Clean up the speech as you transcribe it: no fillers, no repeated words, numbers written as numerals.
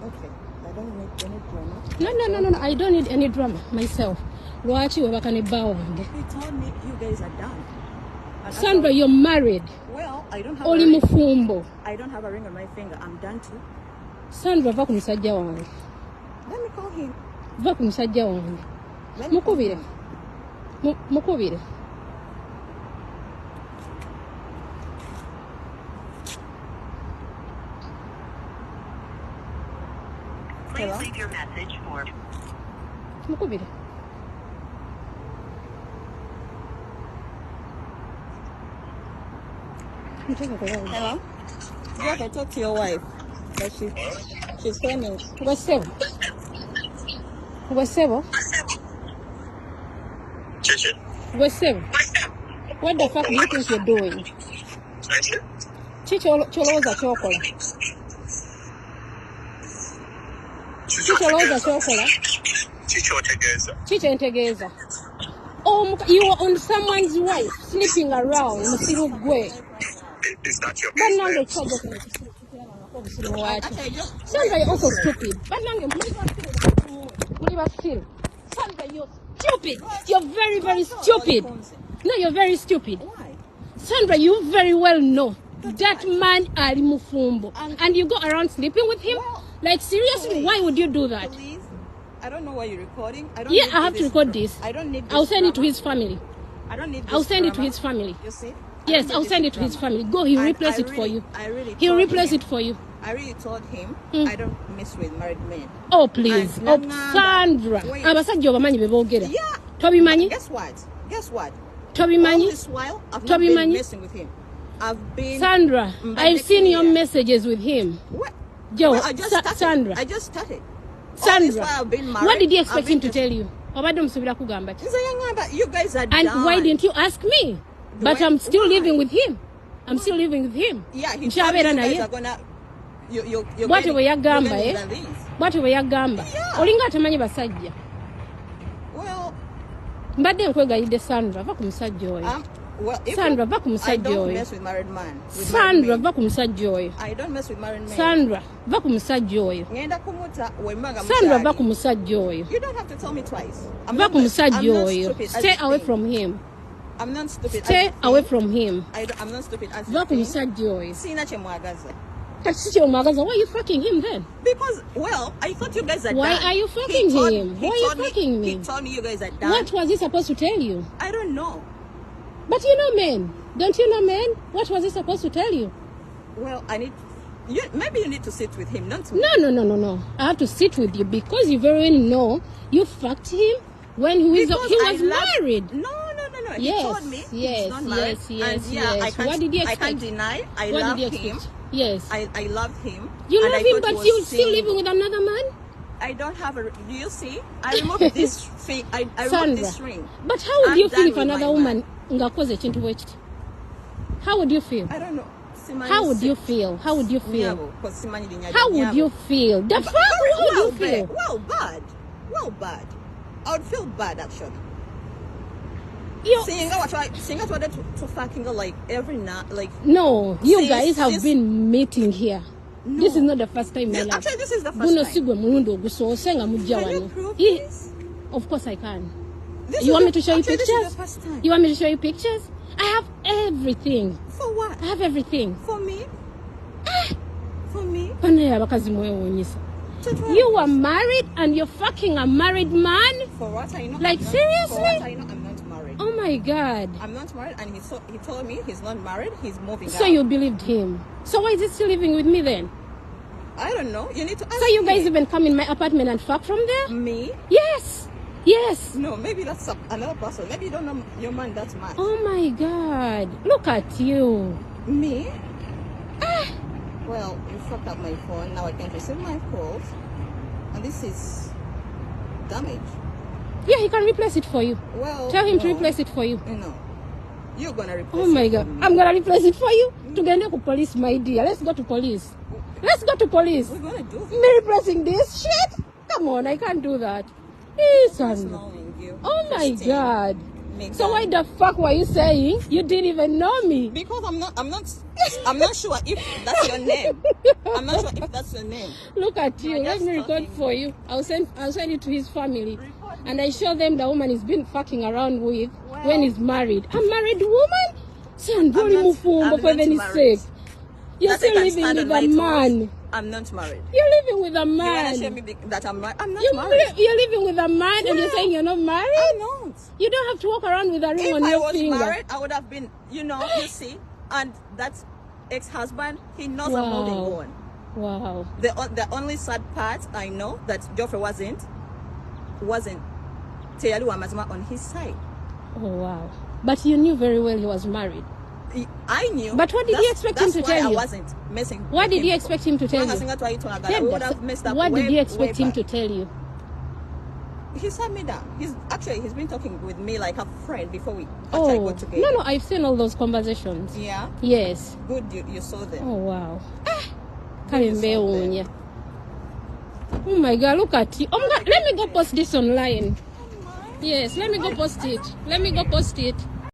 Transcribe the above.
Okay. I don't need any drama. No. I don't need any drama myself. Lwaki webakanibba wange. He told me you guys are done. And Sandra, you're married. Well, I don't have Oli mufumbo. I don't have a ring on my finger. I'm done too. Sandra, va ku musajja wange. Let me call him. Va ku musajja wange. Mukubire. Mukubire. Please leave your message for Mukubire. Hello? Yeah, I talk to your wife. But she's claiming. Gwesebo. What the fuck do you think you're doing? Choloza chokola. Choloza chokola. Chicho entegeza. Oh, you were on someone's wife, sleeping around. Musiru gwe. Is that your business? Sandra, you're also stupid. Sandra, you're stupid. You're very, very stupid. No, you're very stupid. Why? Sandra, you very well know that man Ali Mufumbo. And you go around sleeping with him? Like, seriously, why would you do that? Please. I don't know why you're recording. I have to record this. I don't need this. I'll send it to his family. I don't need this. I'll send it to his family. You see? Yes, I'll send it to his family. Go, he'll replace it for you. He'll replace it for you. I really told him I don't mess with married men. Oh, please. Oh, Sandra. Abasajja obamanyi beboogera. Yeah. Tobimanyi? Guess what? Tobimanyi? All this while, I've not been messing with him. I've been... Sandra, I've seen your messages with him. What? Yo, Sandra. I just started. Sandra, I've been married, what did you expect him to tell you? You guys are done. And why didn't you ask me? But I'm still living with him. I'm still living with him. Yeah, he told me you guys are gonna... What were you gamba, eh? What were you gamba? Olinga atamanyi basajja. Well... Mbadde nkwegayidde Sandra, va ku musajja oyo. Sandra, va ku musajja oyo. I don't mess with married man. Sandra, va ku musajja oyo. I don't mess with married men. Sandra, va ku musajja oyo. Sandra, va ku musajja oyo. You don't have to tell me twice. Va ku musajja oyo. Stay away from him. I'm not stupid. Stay away from him. I'm not stupid. Va ku musajja oyo. Sina chemwagaza. Why are you fucking him then? Because, well, I thought you guys are done. Why are you fucking him? Why are you fucking me? He told me you guys are done. What was he supposed to tell you? I don't know. But you know men. Don't you know men? What was he supposed to tell you? Well, maybe you need to sit with him, not me. No. I have to sit with you because you very well know you fucked him when he was married. No. He told me he's not married. Yes. What did you expect? I can't deny. I love him. Yes. I love him. You love him, but you're still living with another man? I don't have a... Do you see? I removed this thing. I removed this ring. But how would you feel if another woman... How would you feel? I don't know. How would you feel? How would you feel? The fuck? How would you feel? Well, bad. I would feel bad, actually. Seeing what to fucking like every night, like... No, you guys have been meeting here. No. This is not the first time, my love. Actually, this is the first time. Can you prove this? Of course I can. You want me to show you pictures? This is the first time. You want me to show you pictures? I have everything. For what? I have everything. For me? For me? You were married and you're fucking a married man? For what I know. Like, seriously? For what I know, I'm not married. Oh my God. I'm not married, and he told me he's not married, he's moving out. So you believed him. So why is he still living with me then? I don't know. You need to ask So you guys me. even come in my apartment and fuck from there? Me? Yes. No, maybe that's another person. Maybe you don't know your man that much. Oh my God. Look at you. Me? Well, you fucked up my phone. Now I can't receive my calls. And this is damage. Yeah, he can replace it for you. Well, tell him to replace it for you. No. You're gonna replace it. Oh my God. I'm gonna replace it for you. To get to police, my dear. Let's go to police. Let's go to police. We're gonna do me replacing this shit? Come on, I can't do that. Hey, son. You. Oh my God. Make So that. why the fuck were you saying you didn't even know me? Because I'm not sure if that's your name. I'm not sure if that's your name. Look at you. You're Let just me record talking. for you. I'll send it to his family. And I show them the woman he's been fucking around with when he's married. A married woman? Son, I'm not for heaven's married. sake. You're That I still can living stand with on a my toes. man. I'm not married. You're living with a You wanna man. show me that I'm married? I'm not married. You're living with a man and you're saying you're not married? I'm not. You don't have to walk around with a ring If on I your was finger. married, I would have been, you see, and that ex-husband, he knows I'm moving on. Wow. The only sad part I know that Geoffrey wasn't Teyalu Amazima on his side. Oh wow. But you knew very well he was married. I knew. But what did you expect him to tell you? I wasn't messing. What did you expect him to tell you? I would have messed up. What did you expect him to tell you? He sat me down. He's been talking with me like a friend before we actually got together. No, I've seen all those conversations. Yeah? Yes. Good, you saw them. Oh wow. Oh my god, look at you. Oh my god, let me go post this online. Yes, let me go post it.